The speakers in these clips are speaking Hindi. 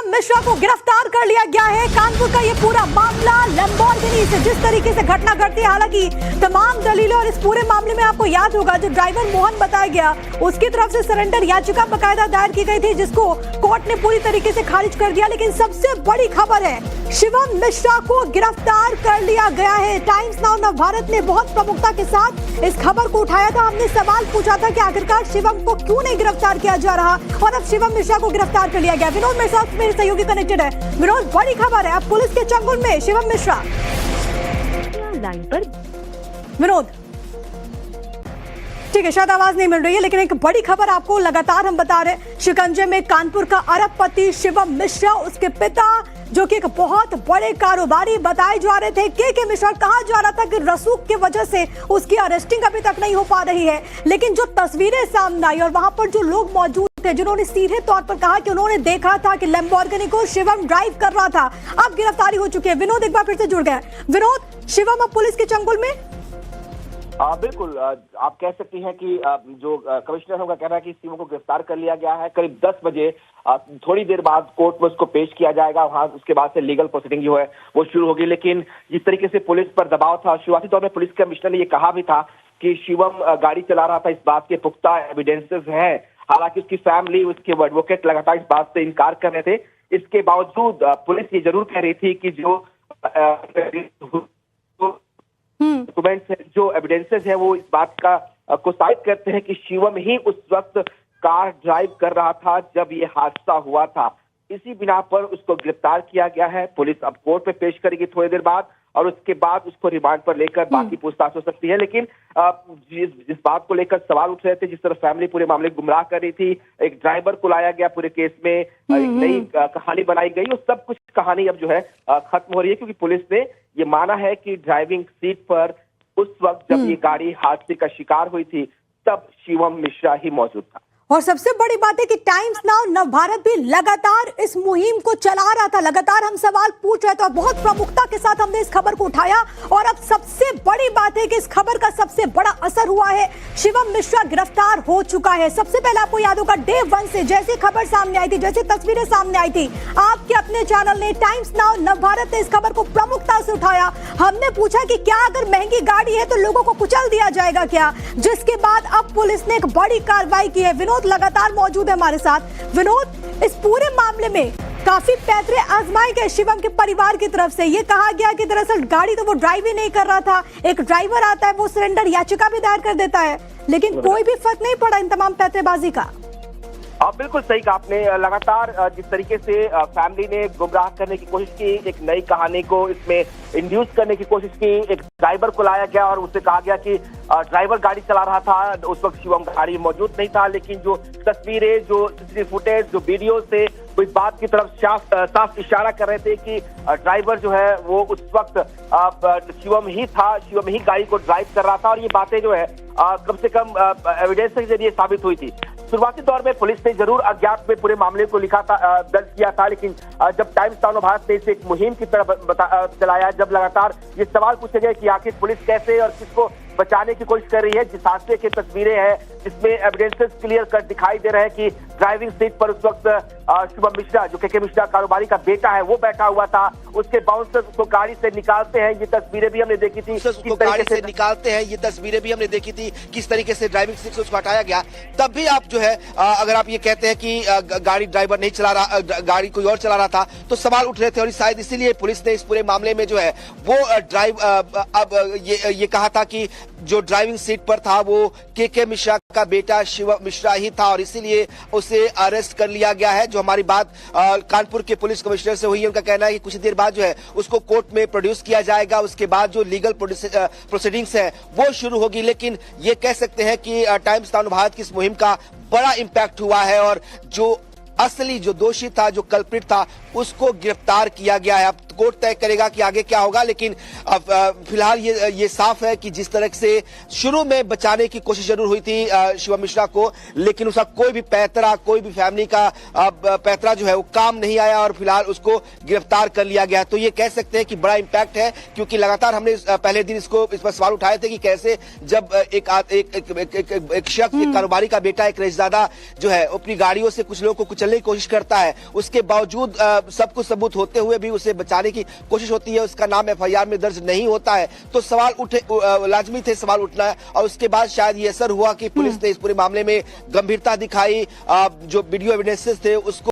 शिवम मिश्रा को गिरफ्तार कर लिया गया है। कानपुर का ये पूरा मामला लैम्बोर्गिनी से जिस तरीके से घटना घटती है, हालांकि तमाम दलीलें और इस पूरे मामले में आपको याद होगा जो ड्राइवर मोहन बताया गया उसकी तरफ से सरेंडर याचिका बकायदा दायर की गई थी, जिसको कोर्ट ने पूरी तरीके से खारिज कर दिया। लेकिन सबसे बड़ी खबर है शिवम मिश्रा को गिरफ्तार कर लिया गया है। टाइम्स नाउ नवभारत ने बहुत प्रमुखता के साथ इस खबर को उठाया था। हमने सवाल पूछा था कि आखिरकार शिवम को क्यों नहीं गिरफ्तार किया जा रहा, और अब शिवम मिश्रा को गिरफ्तार कर लिया गया। विनोद मेरे साथ मेरे सहयोगी कनेक्टेड है। विनोद, बड़ी खबर है, अब पुलिस के चंगुल में शिवम मिश्रा लाइन पर। विनोद, ठीक है, शायद आवाज नहीं मिल रही है, लेकिन एक बड़ी खबर आपको लगातार हम बता रहे। शिकंजे में कानपुर का अरबपति शिवम मिश्रा, उसके पिता जो कि एक बहुत बड़े कारोबारी बताए जा रहे थे, के मिश्रा, कहा जा रहा था कि रसूख की वजह से उसकी अरेस्टिंग अभी तक नहीं हो पा रही है। लेकिन जो तस्वीरें सामने आई और वहां पर जो लोग मौजूद थे जिन्होंने सीधे तौर पर कहा कि उन्होंने देखा था कि लैम्बोर्गिनी को शिवम ड्राइव कर रहा था, अब गिरफ्तारी हो चुकी है। विनोद एक बार फिर से जुड़ गए। विनोद, शिवम अब पुलिस के चंगुल में? बिल्कुल, आप कह सकती हैं कि जो कमिश्नर है उनका कहना है कि शिवम को गिरफ्तार कर लिया गया है। करीब 10 बजे थोड़ी देर बाद कोर्ट में उसको पेश किया जाएगा। वहां उसके बाद से लीगल प्रोसीडिंग जो है वो शुरू होगी। लेकिन जिस तरीके से पुलिस पर दबाव था, शुरुआती तौर में पुलिस कमिश्नर ने ये कहा भी था कि शिवम गाड़ी चला रहा था, इस बात के पुख्ता एविडेंसेस हैं। हालांकि उसकी फैमिली, उसके एडवोकेट लगातार इस बात से इनकार कर रहे थे। इसके बावजूद पुलिस ये जरूर कह रही थी कि जो डॉक्यूमेंट्स है, जो एविडेंसेस है, वो इस बात का को साबित करते हैं कि शिवम ही उस वक्त कार ड्राइव कर रहा था जब ये हादसा हुआ था। इसी बिना पर उसको गिरफ्तार किया गया है। पुलिस अब कोर्ट में पेश करेगी थोड़ी देर बाद, और उसके बाद उसको रिमांड पर लेकर बाकी पूछताछ हो सकती है। लेकिन जिस बात को लेकर सवाल उठ रहे थे, जिस तरह फैमिली पूरे मामले को गुमराह कर रही थी, एक ड्राइवर को लाया गया पूरे केस में, एक नई कहानी बनाई गई, वो सब कुछ कहानी अब जो है खत्म हो रही है, क्योंकि पुलिस ने ये माना है कि ड्राइविंग सीट पर उस वक्त जब ये गाड़ी हादसे का शिकार हुई थी तब शिवम मिश्रा ही मौजूद था। और सबसे बड़ी बात है कि टाइम्स नाउ नवभारत भी लगातार इस मुहिम को चला रहा था, लगातार हम सवाल पूछ रहे थे और बहुत प्रमुखता के साथ हमने इस खबर को उठाया। और अब सबसे बड़ी बात है कि इस खबर का सबसे बड़ा असर हुआ है, शिवम मिश्रा गिरफ्तार हो चुका है। सबसे पहले आपको याद होगा डे 1 से जैसी खबर सामने आई थी, जैसी तस्वीरें सामने आई थी, आपके अपने चैनल ने टाइम्स नाउ नवभारत ने इस खबर को प्रमुखता से उठाया। हमने पूछा कि क्या अगर महंगी गाड़ी है तो लोगों को कुचल दिया जाएगा क्या, जिसके बाद अब पुलिस ने एक बड़ी कार्रवाई की है। विनोद लगातार मौजूद है हमारे साथ। विनोद, इस पूरे मामले में काफी पैतरे आजमाए गए शिवम के परिवार की तरफ से। ये कहा गया कि दरअसल गाड़ी तो वो ड्राइव ही नहीं कर रहा था, एक ड्राइवर आता है, वो सरेंडर याचिका भी दायर कर देता है, लेकिन कोई भी फर्क नहीं पड़ा इन तमाम पैतरेबाजी का। बिल्कुल सही कहा आपने। लगातार जिस तरीके से फैमिली ने गुमराह करने की कोशिश की, एक नई कहानी को इसमें इंड्यूस करने की कोशिश की, एक ड्राइवर को लाया गया और उससे कहा गया कि ड्राइवर गाड़ी चला रहा था, उस वक्त शिवम गाड़ी मौजूद नहीं था। लेकिन जो तस्वीरें, जो सीसीटीवी फुटेज, जो वीडियो से वो इस बात की तरफ साफ इशारा कर रहे थे कि ड्राइवर जो है वो उस वक्त शिवम ही था, शिवम ही गाड़ी को ड्राइव कर रहा था। और ये बातें जो है कम से कम एविडेंस के जरिए साबित हुई थी। शुरुआती दौर में पुलिस ने जरूर अज्ञात में पूरे मामले को लिखा था, दर्ज किया था, लेकिन जब टाइम्स नाउ भारत ने इसे एक मुहिम की तरह चलाया, जब लगातार ये सवाल पूछे गए कि आखिर पुलिस कैसे और किसको बचाने की कोशिश कर रही है, जिस हादसे की तस्वीरें हैं जिसमें एविडेंसेस क्लियर कट दिखाई दे रहे हैं कि ड्राइविंग सीट पर उस वक्त शिवम मिश्रा, जो के मिश्रा कारोबारी का बेटा है, वो बैठा हुआ था। उसके बाउंसर्स उसको गाड़ी से निकालते हैं, ये तस्वीरें भी हमने देखी थी। गाड़ी से निकालते हैं, ये तस्वीरें भी हमने देखी थी, किस तरीके से ड्राइविंग सीट से उसको हटाया गया। तब भी आप जो है अगर आप ये कहते हैं कि गाड़ी ड्राइवर नहीं चला रहा, गाड़ी कोई और चला रहा था, तो सवाल उठ रहे थे। और शायद इसीलिए पुलिस ने इस पूरे मामले में जो है वो अब ये कहा था कि जो ड्राइविंग सीट पर था वो के मिश्रा का बेटा शिवम मिश्रा ही था, और इसीलिए उसे अरेस्ट कर लिया गया है। जो हमारी बात कानपुर के पुलिस कमिश्नर से हुई है, उनका कहना है कि कुछ देर बाद जो है उसको कोर्ट में प्रोड्यूस किया जाएगा, उसके बाद जो लीगल प्रोसीडिंग्स है वो शुरू होगी। लेकिन ये कह सकते हैं कि टाइम्स नाउ भारत की इस मुहिम का बड़ा इम्पैक्ट हुआ है, और जो असली जो दोषी था, जो कल्प्रिट था, उसको गिरफ्तार किया गया है। अब कोर्ट तय करेगा कि आगे क्या होगा। लेकिन फिलहाल ये साफ है कि जिस तरह से शुरू में बचाने की कोशिश जरूर हुई थी शिवम मिश्रा को, लेकिन उसका कोई भी पैतरा, कोई भी फैमिली का पैतरा जो है वो काम नहीं आया और फिलहाल उसको गिरफ्तार कर लिया गया। तो ये कह सकते हैं कि बड़ा इंपैक्ट है, क्योंकि लगातार हमने पहले दिन इस पर सवाल उठाए थे कि कैसे जब एक शख्स, एक कारोबारी का बेटा, एक रईसजादा जो है अपनी गाड़ियों से कुछ लोगों को कुचलने की कोशिश करता है, उसके बावजूद सब कुछ सबूत होते हुए भी उसे बचाने की कोशिश होती है, उसका नाम एफआईआर में दर्ज नहीं होता है, तो सवाल लाजमी थे सवाल उठना। और उसके बाद शायद ये असर हुआ कि पुलिस ने इस पूरे मामले में गंभीरता दिखाई, जो वीडियो एविडेंसेस थे उसको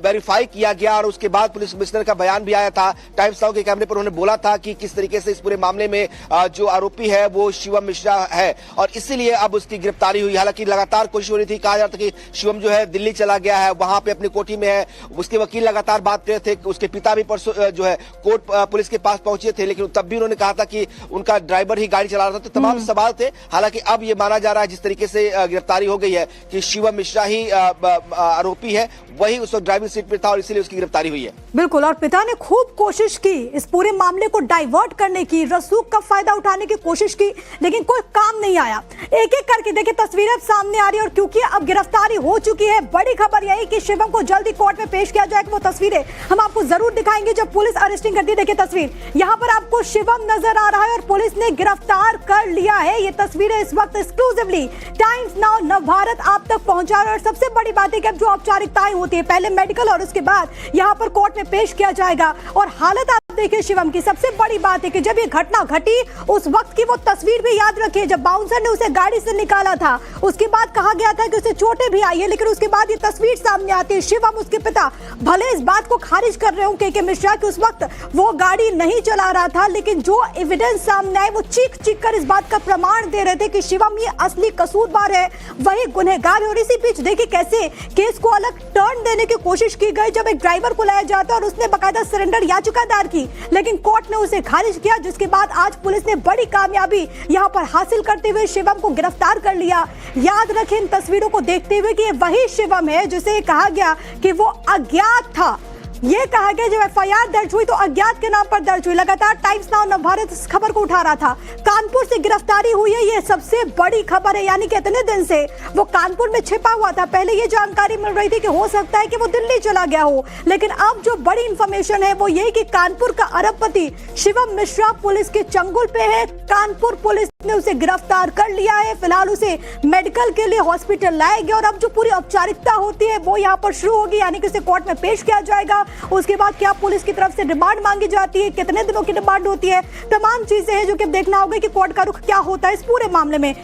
वेरीफाई किया गया और उसके बाद पुलिस कमिश्नर का बयान भी आया था। टाइम्स नाउ के कैमरे पर उन्होंने बोला था कि किस तरीके से इस पूरे मामले में जो आरोपी है वो शिवम मिश्रा है और इसीलिए अब उसकी गिरफ्तारी हुई। हालांकि लगातार कोशिश हो रही थी, कहा जाता कि शिवम जो है दिल्ली चला गया है, वहां पे अपनी कोठी में है, उसके वकील लगातार बात कर रहे थे, उसके पिता भी परसों जो है कोर्ट पुलिस के पास पहुंचे थे, लेकिन तब भी उन्होंने कहा था कि उनका ड्राइवर ही गाड़ी चला रहा था। तो तमाम सवाल थे। हालांकि अब ये माना जा रहा है जिस तरीके से गिरफ्तारी हो गई है कि शिवम मिश्रा ही आरोपी है, वही उस वक्त ड्राइविंग सीट पर था और इसीलिए उसकी गिरफ्तारी हुई है। बिल्कुल, और पिता ने खूब कोशिश की इस पूरे मामले को डाइवर्ट करने की, रसूख का फायदा उठाने की कोशिश की, लेकिन कोई काम नहीं आया। एक एक करके देखिए तस्वीरें अब सामने आ रही है और क्योंकि अब गिरफ्तारी हो चुकी है, बड़ी खबर यही कि शिवम को जल्दी कोर्ट में पेश किया जाएगा। वो तस्वीरें हम आपको जरूर दिखाएंगे जब पुलिस अरेस्टिंग करती है। देखिए तस्वीर यहाँ पर आपको शिवम नजर आ रहा है और पुलिस ने गिरफ्तार कर लिया है। ये तस्वीरें इस वक्त एक्सक्लूसिवली टाइम्स नाउ नवभारत आप तक पहुंचा रहा है। और सबसे बड़ी बात है कि अब जो औपचारिकताएं होती है, पहले मेडिकल और उसके बाद यहाँ पर कोर्ट में पेश किया जाएगा। और हालत आप देखिए शिवम की, सबसे बड़ी बात है कि जब ये घटना घटी उस वक्त की वो तस्वीर भी याद रखिए जब बाउंसर ने उसे गाड़ी से निकाला था। उसके बाद कहा गया था कि उसे चोटें भी आई है, लेकिन उसके बाद ये तस्वीर सामने आती है। शिवम, उसके पिता भले इस बात को खारिज कर रहे हो के मिश्रा कि उस वक्त वो गाड़ी नहीं चला रहा था, लेकिन जो एविडेंस सामने आए वो चीख चीख कर इस बात का प्रमाण दे रहे थे कि शिवम ये असली कसूरवार है, वही गुनहगार है। और इसी बीच देखिए कैसे केस को अलग टर्न देने की कोशिश की गई जब एक ड्राइवर को लाया जाता और उसने बकायदा सरेंडर याचिका दायर की, लेकिन कोर्ट ने उसे खारिज किया, जिसके बाद आज पुलिस ने बड़ी कामयाबी यहां पर हासिल करते हुए शिवम को गिरफ्तार कर लिया। याद रखें इन तस्वीरों को देखते हुए कि ये वही शिवम है जिसे कहा गया कि वो अज्ञात था। ये कहा गया जब एफआईआर दर्ज हुई तो अज्ञात के नाम पर दर्ज हुई। लगातार टाइम्स नाउ नवभारत इस खबर को उठा रहा था। कानपुर से गिरफ्तारी हुई है, ये सबसे बड़ी खबर है, यानी कि इतने दिन से वो कानपुर में छिपा हुआ था। पहले ये जानकारी मिल रही थी कि हो सकता है कि वो दिल्ली चला गया हो, लेकिन अब जो बड़ी इंफॉर्मेशन है वो ये कि कानपुर का अरबपति शिवम मिश्रा पुलिस के चंगुल पे है। कानपुर पुलिस ने उसे गिरफ्तार कर लिया है। फिलहाल उसे मेडिकल के लिए हॉस्पिटल लाया गया और अब जो पूरी औपचारिकता होती है वो यहाँ पर शुरू होगी, यानी कि उसे कोर्ट में पेश किया जाएगा। उसके बाद क्या पुलिस की तरफ से डिमांड मांगी जाती है, कितने दिनों की डिमांड होती है, तमाम चीजें हैं जो कि देखना होगा कि कोर्ट का रुख क्या होता है इस पूरे मामले में।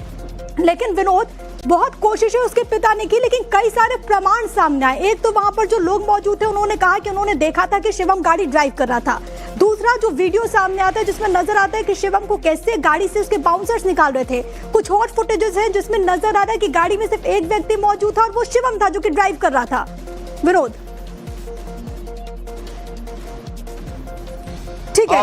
लेकिन विनोद, बहुत कोशिशें उसके पिता ने की, लेकिन कई सारे प्रमाण सामने आए। एक तो वहां पर जो लोग मौजूद थे उन्होंने कहा कि उन्होंने देखा था कि शिवम गाड़ी ड्राइव कर रहा था। दूसरा जो वीडियो सामने आता है जिसमें नजर आता है कि शिवम को कैसे गाड़ी से उसके बाउंसर्स निकाल रहे थे। कुछ और फुटेजेस हैं जिसमें नजर आ रहा है कि गाड़ी में सिर्फ एक व्यक्ति मौजूद था और वो शिवम था जो कि ड्राइव कर रहा था। विनोद,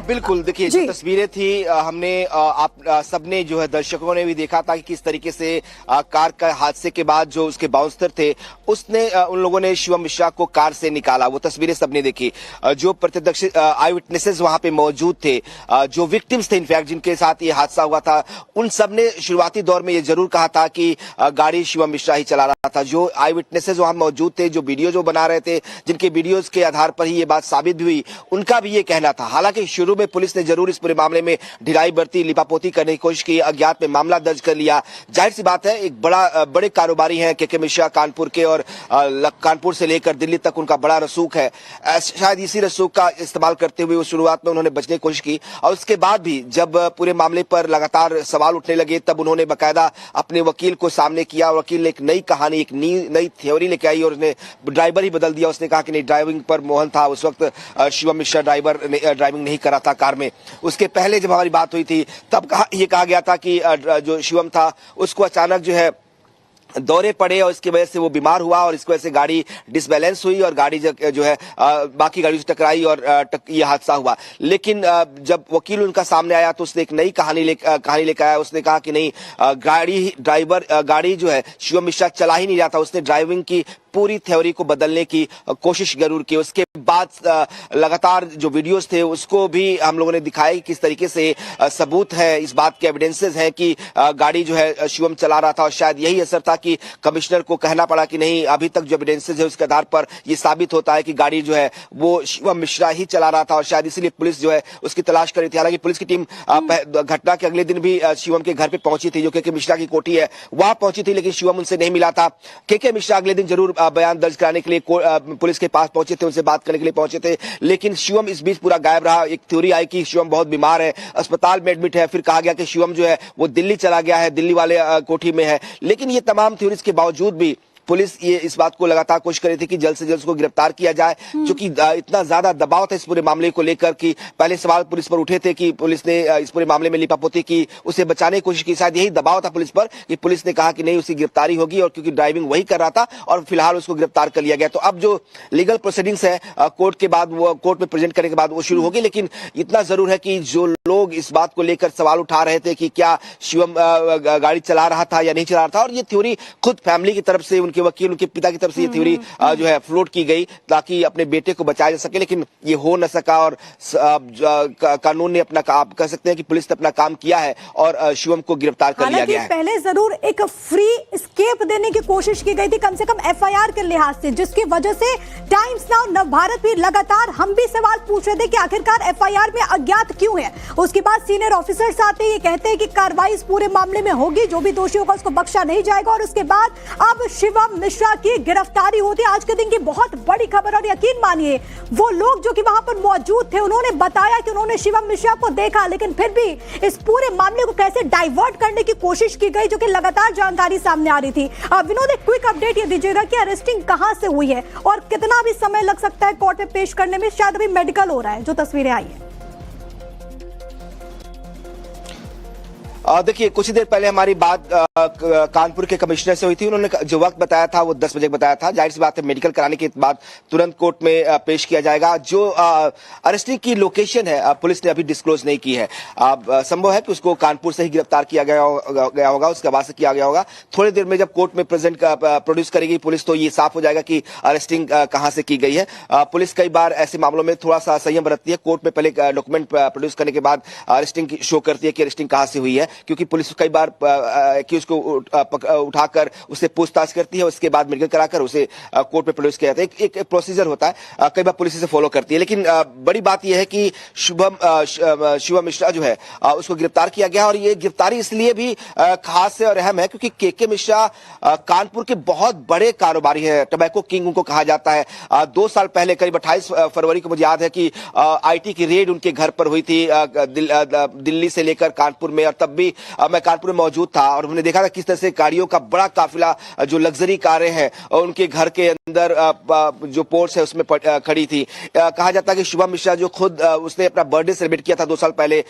बिल्कुल, देखिए जो तस्वीरें थी हमने आप सबने जो है दर्शकों ने भी देखा था कि किस तरीके से कार का हादसे के बाद जो उसके बाउंसर थे उसने उन लोगों ने शिवम मिश्रा को कार से निकाला। वो तस्वीरें सबने देखी। जो प्रत्यक्ष आई विटनेसेस वहां पे मौजूद थे, जो विक्टिम्स थे इनफैक्ट जिनके साथ ये हादसा हुआ था, उन सब ने शुरुआती दौर में ये जरूर कहा था कि गाड़ी शिवम मिश्रा ही चला रहा था। जो आई विटनेसेस वहां मौजूद थे, जो वीडियो जो बना रहे थे, जिनके वीडियोज के आधार पर ही ये बात साबित भी हुई, उनका भी ये कहना था। हालांकि शुरू में पुलिस ने जरूर इस पूरे मामले में ढिलाई बरती, लिपापोती करने की कोशिश की, अज्ञात में मामला दर्ज कर लिया। जाहिर सी बात है, एक बड़े कारोबारी हैं के मिश्रा कानपुर के, और कानपुर से लेकर दिल्ली तक उनका बड़ा रसूख है। शायद इसी रसूख का इस्तेमाल करते हुए शुरुआत में उन्होंने बचने की कोशिश की, और उसके बाद भी जब पूरे मामले पर लगातार सवाल उठने लगे तब उन्होंने बाकायदा अपने वकील को सामने किया। वकील ने एक नई कहानी, एक नई थ्योरी लेके आई और उसने ड्राइवर ही बदल दिया। उसने कहा कि नहीं, ड्राइविंग पर मोहन था, उस वक्त शिवम मिश्रा ड्राइविंग नहीं कर रहा था कार में। उसके पहले जब हमारी बात हुई थी तब ये कहा गया था कि जो शिवम था उसको अचानक जो है दौरे पड़े और इसकी वजह से वो बीमार हुआ और इसकी वजह से गाड़ी डिसबैलेंस हुई और गाड़ी जो है बाकी गाड़ियों से टकराई और ये हादसा हुआ। लेकिन जब वकील उनका सामने आया तो उसने एक नई कहानी लेकर आया। उसने कहा कि नहीं, गाड़ी जो है शिवम मिश्रा चला ही नहीं रहा था, उसने ड्राइविंग की पूरी थ्योरी को बदलने की कोशिश जरूर की। उसके बाद लगातार जो वीडियोस थे उसको भी हम लोगों ने दिखाया किस तरीके से सबूत है, इस बात के एविडेंसेस हैं कि गाड़ी जो है शिवम चला रहा था, और शायद यही असर था कि कमिश्नर को कहना पड़ा कि नहीं, अभी तक जो एविडेंसेस है उसके आधार पर यह साबित होता है कि गाड़ी जो है वो शिवम मिश्रा ही चला रहा था, और शायद इसीलिए पुलिस जो है उसकी तलाश कर रही थी। हालांकि पुलिस की टीम घटना के अगले दिन भी शिवम के घर पे पहुंची थी, जो के मिश्रा की कोठी है वहां पहुंची थी, लेकिन शिवम उनसे नहीं मिला था। के मिश्रा अगले दिन जरूर बयान दर्ज कराने के लिए पुलिस के पास पहुंचे थे, उनसे बात करने के लिए पहुंचे थे, लेकिन शिवम इस बीच पूरा गायब रहा। एक थ्योरी आई कि शिवम बहुत बीमार है, अस्पताल में एडमिट है, फिर कहा गया कि शिवम जो है वो दिल्ली चला गया है, दिल्ली वाले कोठी में है। लेकिन ये तमाम थ्योरीज के बावजूद भी पुलिस ये इस बात को लगातार कोशिश कर रही थी कि जल्द से जल्द उसको गिरफ्तार किया जाए, क्योंकि इतना ज्यादा दबाव था इस पूरे मामले को लेकर कि पहले सवाल पुलिस पर उठे थे कि पुलिस ने इस पूरे मामले में लिपापोती की, उसे बचाने की कोशिश की। शायद यही दबाव था पुलिस पर कि पुलिस ने कहा कि नहीं, उसकी गिरफ्तारी होगी, और क्योंकि ड्राइविंग वही कर रहा था और फिलहाल उसको गिरफ्तार कर लिया गया। तो अब जो लीगल प्रोसीडिंग्स है कोर्ट के बाद, वो कोर्ट में प्रेजेंट करने के बाद वो शुरू होगी। लेकिन इतना जरूर है कि जो लोग इस बात को लेकर सवाल उठा रहे थे कि क्या शिवम गाड़ी चला रहा था या नहीं चला रहा था, और ये थ्योरी खुद फैमिली की तरफ से, उनके वकील, उनके पिता की तरफ से ये थ्योरी जो है फ्लोट की गई ताकि अपने बेटे को बचाया जा सके, लेकिन ये हो न सका। और कानून ने अपना, आप कह सकते हैं कि पुलिस ने अपना काम किया है और शिवम को गिरफ्तार कर लिया गया है। पहले जरूर एक फ्री स्केप देने की कोशिश की गई थी, कम से कम एफआईआर के लिहाज से, जिसकी वजह से टाइम्स नाउ नवभारत भी लगातार हम भी सवाल पूछ रहे थे कि आखिरकार एफआईआर में अज्ञात क्यों है। उसके बाद सीनियर ऑफिसर्स आते ये कहते हैं कि कार्रवाई इस पूरे मामले में होगी, जो भी दोषी होगा उसको बख्शा नहीं जाएगा, और उसके बाद अब शिवम मिश्रा की गिरफ्तारी होती है। आज के दिन की बहुत बड़ी खबर, और यकीन मानिए वो लोग जो कि वहां पर मौजूद थे उन्होंने बताया कि उन्होंने शिवम मिश्रा को देखा, लेकिन फिर भी इस पूरे मामले को कैसे डाइवर्ट करने की कोशिश की गई, जो कि लगातार जानकारी सामने आ रही थी। विनोद, एक क्विक अपडेट ये दीजिएगा कि अरेस्टिंग कहां से हुई है और कितना भी समय लग सकता है कोर्ट में पेश करने में? शायद अभी मेडिकल हो रहा है, जो तस्वीरें आई है। देखिए, कुछ ही देर पहले हमारी बात कानपुर के कमिश्नर से हुई थी। उन्होंने जो वक्त बताया था वो 10 बजे बताया था। जाहिर सी बात है, मेडिकल कराने के बाद तुरंत कोर्ट में पेश किया जाएगा। जो अरेस्टिंग की लोकेशन है पुलिस ने अभी डिस्क्लोज नहीं की है। संभव है कि उसको कानपुर से ही गिरफ्तार किया गया होगा, उसके बाद से किया गया होगा। थोड़ी देर में जब कोर्ट में प्रोड्यूस करेगी पुलिस, तो ये साफ हो जाएगा कि अरेस्टिंग कहां से की गई है। पुलिस कई बार ऐसे मामलों में थोड़ा सा संयम बरतती है। कोर्ट में पहले डॉक्यूमेंट प्रोड्यूस करने के बाद अरेस्टिंग शो करती है कि अरेस्टिंग कहां से हुई है, क्योंकि पुलिस कई बार एक्यूज को उठाकर उससे पूछताछ करती है, उसके बाद मेडिकल कराकर उसे कोर्ट में प्रोड्यूस किया जाता है। एक प्रोसीजर होता है, कई बार पुलिस इसे फॉलो करती है। लेकिन बड़ी बात यह है कि शिवम मिश्रा जो है उसको गिरफ्तार किया गया, और ये गिरफ्तारी इसलिए भी खास है और अहम है क्योंकि के मिश्रा कानपुर के बहुत बड़े कारोबारी हैं, टबैको किंग उनको कहा जाता है। 2 साल पहले करीब 28 फरवरी को मुझे याद है कि आईटी की रेड उनके घर पर हुई थी दिल्ली से लेकर कानपुर में, और तब भी मैं कानपुर में मौजूद था और हमने देखा था किस तरह से गाड़ियों का बड़ा काफिला, जो लग्जरी कारें हैं उनके घर के अंदर जो पोर्ट्स है उसमें खड़ी थी। कहा जाता है कि शिवम मिश्रा जो खुद उसने अपना बर्थडे सेलिब्रेट किया था 2 साल पहले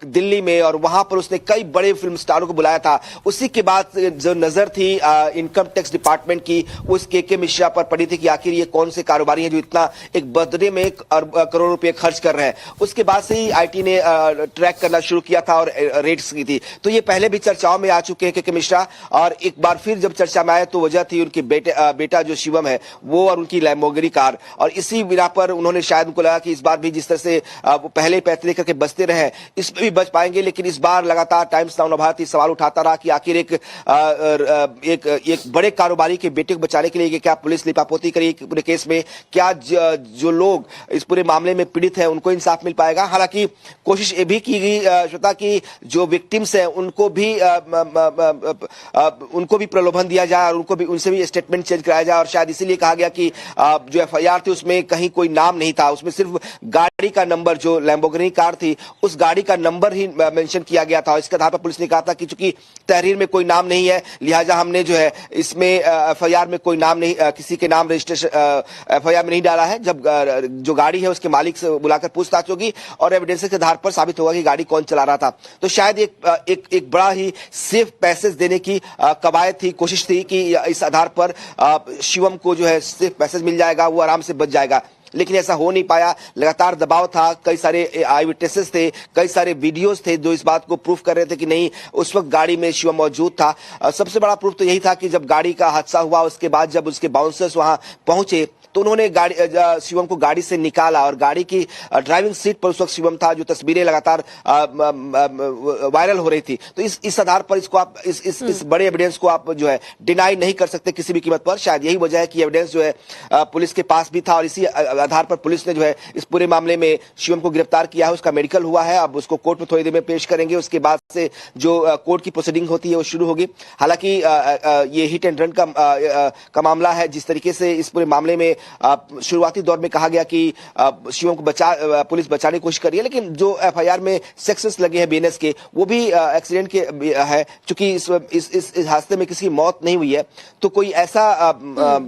दिल्ली में, और वहां पर उसने कई बड़े फिल्म स्टारों को बुलाया था। उसी के बाद जो नजर थी इनकम टैक्स डिपार्टमेंट की उस के मिश्रा पर पड़ी थी कि आखिर ये कौन से कारोबारी हैं जो इतना एक बर्थडे में करोड़ रुपए खर्च कर रहे हैं। उसके बाद से ही आईटी ने ट्रैक करना शुरू किया था और रेड्स की थी। तो ये पहले भी चर्चाओं में आ चुके हैं के मिश्रा, और एक बार फिर जब चर्चा में आए तो वजह थी उनके बेटा जो शिवम है वो और उनकी लैम्बोर्गिनी कार, और इसी बिना पर उन्होंने शायद उनको लगा कि इस बार भी जिस तरह से वो पहले पैसे लेकर के बचते रहे इसमें भी बच पाएंगे। लेकिन इस बार लगातार टाइम्स नाउ नवभारत सवाल उठाता रहा कि आखिर एक बड़े कारोबारी के बेटे को बचाने के लिए क्या पुलिस लिपापोती करेगी पूरे केस में? क्या जो लोग इस पूरे मामले में पीड़ित हैं उनको इंसाफ मिल पाएगा? हालांकि कोशिश ये भी की गई श्वेता कि जो विक्टिम्स हैं उनको भी प्रलोभन दिया जाए और उनसे भी स्टेटमेंट चेंज कराया जाए, और शायद इसीलिए कहा गया कि जो एफआईआर थी उसमें कहीं कोई नाम नहीं था, उसमें सिर्फ गाड़ी का नंबर, जो लैम्बोर्गिनी कार थी उस गाड़ी का नंबर ही मेंशन किया गया था। इसके आधार पर पुलिस ने कहा था कि चूंकि तहरीर में कोई नाम नहीं है लिहाजा हमने जो है इसमें एफआईआर में कोई नाम नहीं, किसी के नाम रजिस्ट्रेशन एफआईआर में नहीं डाला है। जब जो गाड़ी है उसके मालिक से बुलाकर पूछताछ होगी और एविडेंस के आधार पर साबित होगा कि गाड़ी कौन चला रहा था। तो शायद एक बड़ा ही सेफ पैसेज देने की कवायद थी, कोशिश थी कि इस आधार पर शिवम को जो है सेफ पैसेज मिल जाएगा, वो आराम से बच जाएगा। लेकिन ऐसा हो नहीं पाया। लगातार दबाव था, कई सारे आई विटनेसेस थे, कई सारे वीडियोस थे जो इस बात को प्रूफ कर रहे थे कि नहीं उस वक्त गाड़ी में शिवम मौजूद था। सबसे बड़ा प्रूफ तो यही था कि जब गाड़ी का हादसा हुआ उसके बाद जब उसके बाउंसर्स वहां पहुंचे तो उन्होंने शिवम को गाड़ी से निकाला और गाड़ी की ड्राइविंग सीट पर उस वक्त शिवम था, जो तस्वीरें लगातार वायरल हो रही थी। तो इस आधार पर इसको आप इस बड़े एविडेंस को आप जो है डिनाई नहीं कर सकते किसी भी कीमत पर। शायद यही वजह है कि एविडेंस जो है पुलिस के पास भी था और इसी आधार पर पुलिस ने जो है इस पूरे मामले में शिवम को गिरफ्तार किया है। उसका मेडिकल हुआ है, अब उसको कोर्ट में थोड़ी देर में पेश करेंगे। उसके बाद से जो कोर्ट की प्रोसीडिंग होती है वो शुरू होगी। हालांकि ये हिट एंड रन का मामला है। जिस तरीके से इस पूरे मामले में शुरुआती दौर में कहा गया कि शिवम को पुलिस बचाने की कोशिश कर रही है, लेकिन जो एफआईआर में सेक्शंस लगे हैं बीएनएस के वो भी एक्सीडेंट के है। चूंकि इस हादसे में किसी की मौत नहीं हुई है तो कोई ऐसा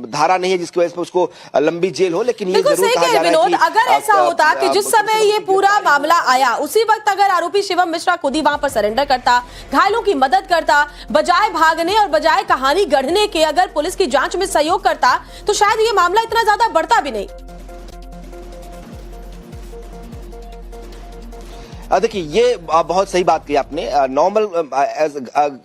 धारा नहीं है जिसकी वजह से उसको लंबी जेल हो। लेकिन ये जरूर कहा जा रहा है कि अगर ऐसा होता कि जिस समय ये पूरा मामला आया उसी वक्त अगर आरोपी शिवम मिश्रा खुद ही वहां पर सरेंडर करता, घायलों की मदद करता, बजाय भागने और बजाय कहानी गढ़ने के अगर पुलिस की जांच में सहयोग करता तो शायद ये मामला इतना ज्यादा बढ़ता भी नहीं। देखिए ये बहुत सही बात की आपने। नॉर्मल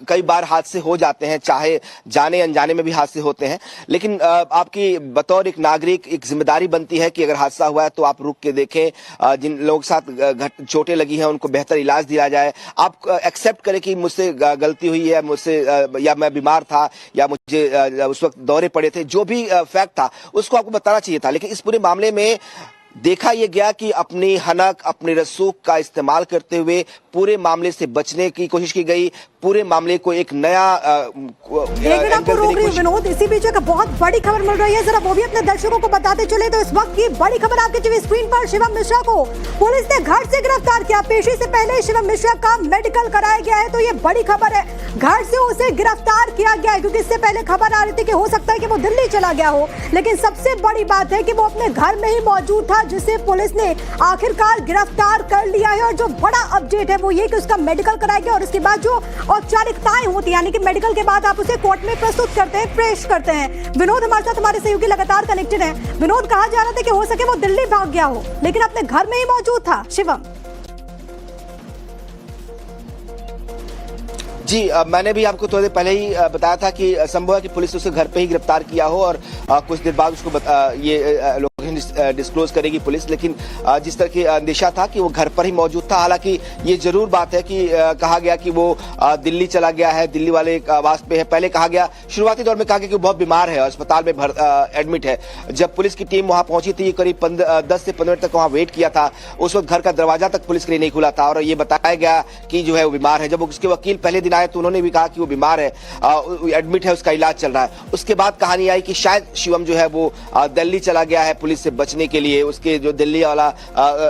कई बार हादसे हो जाते हैं, चाहे जाने अनजाने में भी हादसे होते हैं, लेकिन आपकी बतौर एक नागरिक एक जिम्मेदारी बनती है कि अगर हादसा हुआ है तो आप रुक के देखें, जिन लोगों के साथ चोटें लगी हैं उनको बेहतर इलाज दिया जाए। आप एक्सेप्ट करें कि मुझसे गलती हुई है, मुझसे या मैं बीमार था या मुझे उस वक्त दौरे पड़े थे, जो भी फैक्ट था उसको आपको बताना चाहिए था। लेकिन इस पूरे मामले में देखा यह गया कि अपनी हनक अपने रसूख का इस्तेमाल करते हुए पूरे मामले से बचने की कोशिश की गई, पूरे मामले को एक नया विनोद। इसी बीच एक बहुत बड़ी खबर मिल रही है, जरा वो भी अपने दर्शकों को बताते चले। तो इस वक्त की बड़ी खबर आपके टीवी स्क्रीन पर, शिवम मिश्रा को पुलिस ने घर से गिरफ्तार किया। पेशी से पहले शिवम मिश्रा का मेडिकल कराया गया है, तो ये बड़ी खबर है। घर से उसे गिरफ्तार किया गया है, क्योंकि इससे पहले खबर आ रही थी कि हो सकता है कि वो दिल्ली चला गया हो, लेकिन सबसे बड़ी बात है कि वो अपने घर में ही मौजूद था, जिसे पुलिस ने आखिरकार गिरफ्तार कर लिया है। और जो बड़ा अपडेट है वो ये कि उसका मेडिकल कराया गया और उसके बाद जो औपचारिकताएं होती है, यानी कि मेडिकल के बाद आप उसे कोर्ट में प्रस्तुत करते हैं, पेश करते हैं। विनोद हमारे साथ, हमारे सहयोगी लगातार कनेक्टेड हैं। विनोद, कहा जा रहा था कि हो सके वो दिल्ली भाग गया हो, लेकिन अपने घर में ही मौजूद था शिवम। जी, मैंने भी आपको थोड़ी देर पहले ही बताया था कि संभव है कि पुलिस उसे घर पे ही गिरफ्तार किया हो और कुछ देर बाद उसको ये लोकेशन डिस्क्लोज करेगी पुलिस। लेकिन जिस तरह की अंदेशा था कि वो घर पर ही मौजूद था। हालांकि ये जरूर बात है कि कहा गया कि वो दिल्ली चला गया है, दिल्ली वाले आवास पे है। पहले कहा गया, शुरुआती दौर में कहा गया कि वो बहुत बीमार है और अस्पताल में एडमिट है। जब पुलिस की टीम वहां पहुंची थी, करीब 10 से 15 मिनट तक वहां वेट किया था, उस वक्त घर का दरवाजा तक पुलिस के लिए नहीं खुला था और ये बताया गया कि जो है वो बीमार है। जब उसके वकील पहले दिन आए तो उन्होंने भी कहा कि वो बीमार है, एडमिट है, उसका इलाज चल रहा है। उसके बाद कहानी आई कि शायद शिवम जो है वो दिल्ली चला गया है पुलिस से बचने के लिए, उसके जो दिल्ली वाला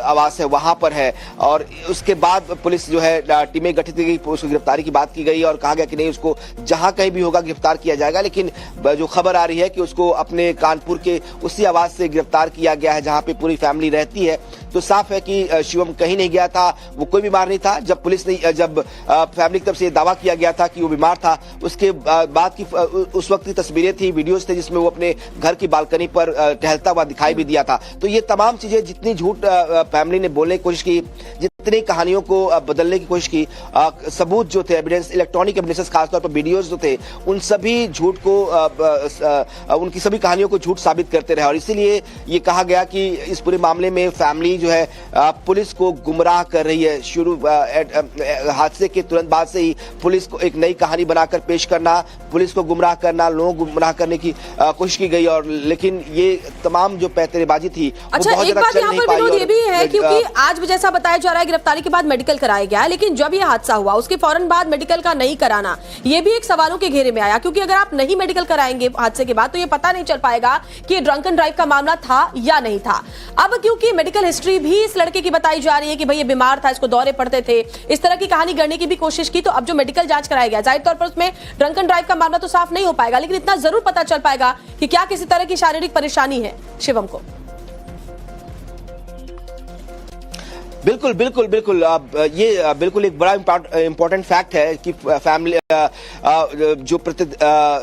आवास है वहां पर है। और उसके बाद पुलिस जो है टीमें गठित की गई, उसकी गिरफ्तारी की बात की गई और कहा गया कि नहीं, उसको जहां कहीं भी होगा गिरफ्तार किया जाएगा। लेकिन जो खबर आ रही है कि उसको अपने कानपुर के उसी आवास से गिरफ्तार किया गया है जहां पे पूरी फैमिली रहती है। तो साफ है कि शिवम कहीं नहीं गया था, वो कोई बीमार नहीं था। जब पुलिस ने जब फैमिली की तरफ से दावा किया गया था कि वो बीमार था, उसके बाद की उस वक्त की तस्वीरें थी, वीडियोस थे जिसमें वो अपने घर की बालकनी पर टहलता हुआ दिखाई भी दिया था। तो ये तमाम चीजें, जितनी झूठ फैमिली ने बोलने की कोशिश की, जितनी कहानियों को बदलने की कोशिश की, सबूत जो थे, एविडेंस, इलेक्ट्रॉनिक एविडेंस, खासतौर पर वीडियोस जो थे, उन सभी झूठ को, उनकी सभी कहानियों को झूठ साबित करते रहे। और इसीलिए ये कहा गया कि इस पूरे मामले में फैमिली जो है पुलिस को गुमराह कर रही है। शुरू हादसे के तुरंत बाद से ही पुलिस को एक नई कहानी बनाकर पेश करना, पुलिस को गुमराह करना, लोगों को गुमराह करने की कोशिश की गई। और लेकिन ये तमाम जो पैंतरेबाजी थी, अच्छा, एक बात यहाँ पर विनोद ये भी है, क्योंकि आज भी जैसा बताया जा रहा है गिरफ्तारी के बाद मेडिकल कराया गया, लेकिन जब ये हादसा हुआ उसके फौरन बाद मेडिकल का नहीं कराना, ये भी एक सवालों के घेरे में आया। क्योंकि अगर आप नहीं मेडिकल कराएंगे हादसे के बाद तो ये पता नहीं चल पाएगा कि ड्रंक एंड ड्राइव का मामला था या नहीं था। अब क्योंकि मेडिकल हिस्ट्री भी इस लड़के की बताई जा रही है कि भाई ये बीमार था, इसको दौरे पड़ते थे, इस तरह की कहानी गढ़ने की भी कोशिश की, तो अब जो मेडिकल जांच कराया गया, जाहिर तौर पर उसमें ड्रंक एंड ड्राइव का मामला तो साफ नहीं हो पाएगा, लेकिन इतना जरूर पता चल पाएगा कि क्या किसी तरह की शारीरिक परेशानी है शिवम को। बिल्कुल बिल्कुल बिल्कुल। ये बिल्कुल एक बड़ा इम्पोर्टेंट फैक्ट है कि फैमिली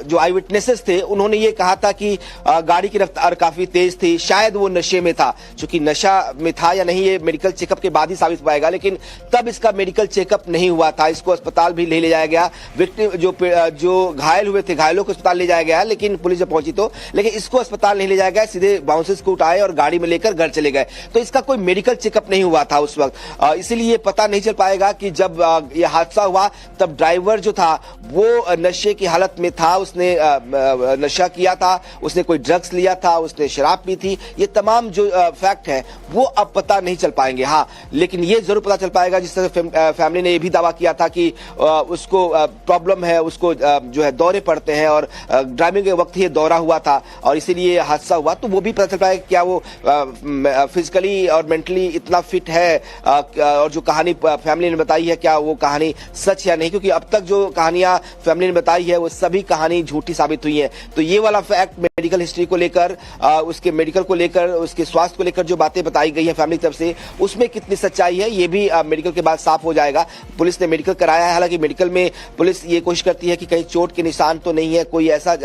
जो आई विटनेसेस थे उन्होंने ये कहा था कि गाड़ी की रफ्तार काफी तेज थी, शायद वो नशे में था। चूंकि नशा में था या नहीं ये मेडिकल चेकअप के बाद ही साबित पाएगा, लेकिन तब इसका मेडिकल चेकअप नहीं हुआ था। इसको अस्पताल भी ले जाया गया। विक्टिम जो घायल हुए थे, घायलों को अस्पताल ले जाया गया, लेकिन पुलिस जब पहुंची तो, लेकिन इसको अस्पताल नहीं ले जाया गया, सीधे बाउंसर्स को उठाए और गाड़ी में लेकर घर चले गए। तो इसका कोई मेडिकल चेकअप नहीं हुआ था उस वक्त। इसीलिए पता नहीं चल पाएगा कि जब यह हादसा हुआ तब ड्राइवर जो था वो नशे की हालत में था, उसने नशा किया था, उसने कोई ड्रग्स लिया था, उसने शराब पी थी। ये तमाम जो फैक्ट है वो अब पता नहीं चल पाएंगे। हाँ, लेकिन ये जरूर पता चल पाएगा, जिस तरह फैमिली ने ये भी दावा किया था कि उसको प्रॉब्लम है, उसको जो है दौरे पड़ते हैं और ड्राइविंग के वक्त ही दौरा हुआ था और इसीलिए हादसा हुआ। तो वो भी पता चल पाएगा क्या वो फिजिकली और मेंटली इतना फिट है, और जो कहानी फैमिली ने बताई है क्या वो कहानी सच या नहीं, क्योंकि अब तक जो कहानियां फैमिली ने बताई है वो सभी कहानी झूठी साबित हुई है। तो ये वाला फैक्ट मेडिकल हिस्ट्री को लेकर, उसके मेडिकल को लेकर, उसके स्वास्थ्य को लेकर जो बातें बताई गई है फैमिली की तरफ से, उसमें कितनी सच्चाई है ये भी मेडिकल के बाद साफ हो जाएगा। पुलिस ने मेडिकल कराया है, हालांकि मेडिकल में पुलिस ये कोशिश करती है कि कहीं चोट के निशान तो नहीं है, कोई ऐसा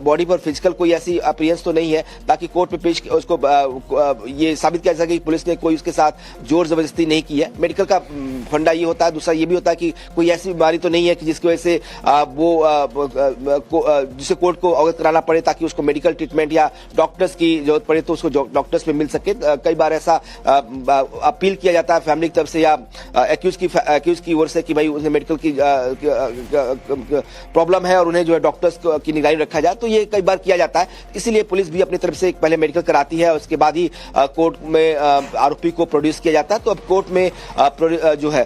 बॉडी पर फिजिकल कोई ऐसी अपीयरेंस तो नहीं है, ताकि कोर्ट में पेश उसको ये साबित किया जा सके कि पुलिस ने कोई उसके साथ जोर जबरदस्ती नहीं की है। मेडिकल का फंडा ये होता है। दूसरा ये भी होता है कि कोई ऐसी बीमारी तो नहीं है कि जिसकी वजह से जिसे कोर्ट को अवगत कराना पड़े ताकि उसको मेडिकल ट्रीटमेंट या डॉक्टर्स की जरूरत पड़े तो उसको डॉक्टर्स में मिल सके। कई बार ऐसा अपील किया जाता है फैमिली की तरफ से या एक्यूज की ओर से कि भाई उन्हें मेडिकल की प्रॉब्लम है और उन्हें जो है डॉक्टर्स की निगरानी रखा जाए, तो ये कई बार किया जाता है। इसीलिए पुलिस भी अपनी तरफ से पहले मेडिकल कराती है, उसके बाद ही कोर्ट में आरोपी को प्रोड्यूस किया जाता है। तो अब कोर्ट में जो है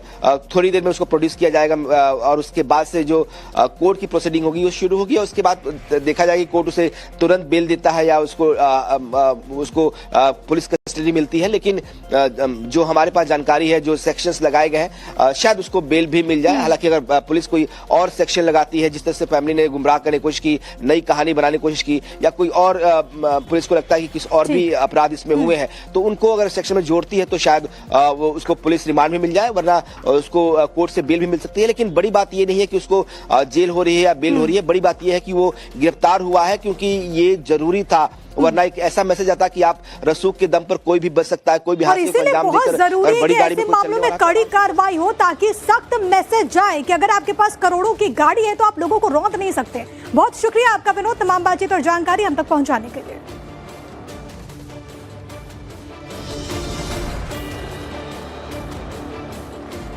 थोड़ी देर में उसको प्रोड्यूस किया जाएगा और उसके बाद से जो कोर्ट की प्रोसीडिंग होगी वो शुरू होगी और उसके बाद देखा जाएगा कि कोर्ट उसे तुरंत बेल देता है या उसको पुलिस कस्टडी मिलती है। लेकिन जो हमारे पास जानकारी है, जो सेक्शंस लगाए गए हैं, शायद उसको बेल भी मिल जाए। हालांकि अगर पुलिस कोई और सेक्शन लगाती है, जिस तरह से फैमिली ने गुमराह करने की कोशिश की, नई कहानी बनाने की कोशिश की, या कोई और पुलिस को लगता है कि किसी और भी अपराध इसमें हुए हैं, तो उनको अगर सेक्शन में जोड़ती है तो शायद वो उसको पुलिस रिमांड भी मिल जाए, वरना उसको कोर्ट से बेल भी मिल सकती है। लेकिन बड़ी बात ये नहीं है कि उसको जेल हो रही है या बेल हो रही है, बड़ी बात यह है कि वो गिरफ्तार हुआ है, क्योंकि ये जरूरी था। वरना एक ऐसा मैसेज आता कि आप रसूख के दम पर कोई भी बच सकता है, कोई भी हादसे को अंजाम देकर, और बड़ी गाड़ी में मामलों में कड़ी कार्रवाई हो ताकि सख्त मैसेज जाए कि अगर आपके पास करोड़ों की गाड़ी है तो आप लोगों को रोक नहीं सकते। बहुत शुक्रिया आपका विनोद, तमाम बातचीत और जानकारी हम तक पहुंचाने के लिए।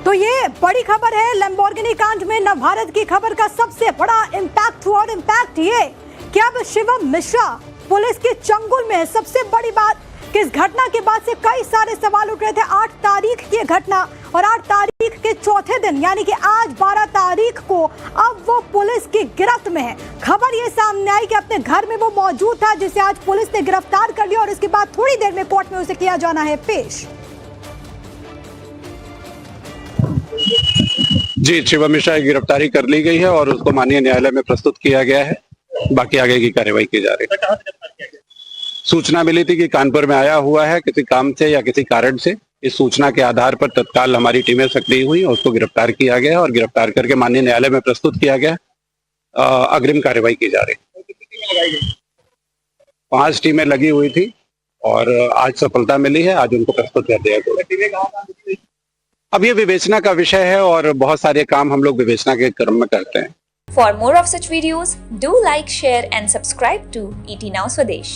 तो ये बड़ी खबर है लैम्बोर्गिनी कांड में नवभारत की खबर का सबसे बड़ा इंपैक्ट हुआ, और इंपैक्ट ये कि अब शिवम मिश्रा पुलिस के चंगुल में है। सबसे बड़ी बात कि इस घटना के बाद से कई सारे सवाल उठ रहे थे। 8 तारीख की घटना और 8 तारीख के चौथे दिन यानी कि आज 12 तारीख को अब वो पुलिस की गिरफ्त में है। खबर ये सामने आई कि अपने घर में वो मौजूद था, जिसे आज पुलिस ने गिरफ्तार कर लिया और इसके बाद थोड़ी देर में कोर्ट में उसे किया जाना है पेश। जी, शिवम मिश्रा की गिरफ्तारी कर ली गई है और उसको माननीय न्यायालय में प्रस्तुत किया गया है। बाकी आगे की कार्रवाई की जा रही है। सूचना मिली थी कि कानपुर में आया हुआ है किसी काम से या किसी कारण से। इस सूचना के आधार पर तत्काल हमारी टीमें सक्रिय हुई और उसको गिरफ्तार किया गया और गिरफ्तार करके माननीय न्यायालय में प्रस्तुत किया गया। अग्रिम कार्रवाई की जा रही है। 5 टीमें लगी हुई थी और आज सफलता मिली है। आज उनको प्रस्तुत कर दिया गया। अब ये विवेचना का विषय है और बहुत सारे काम हम लोग विवेचना के क्रम में करते हैं। For more of such videos, do like, share and subscribe to ET Now Swadesh.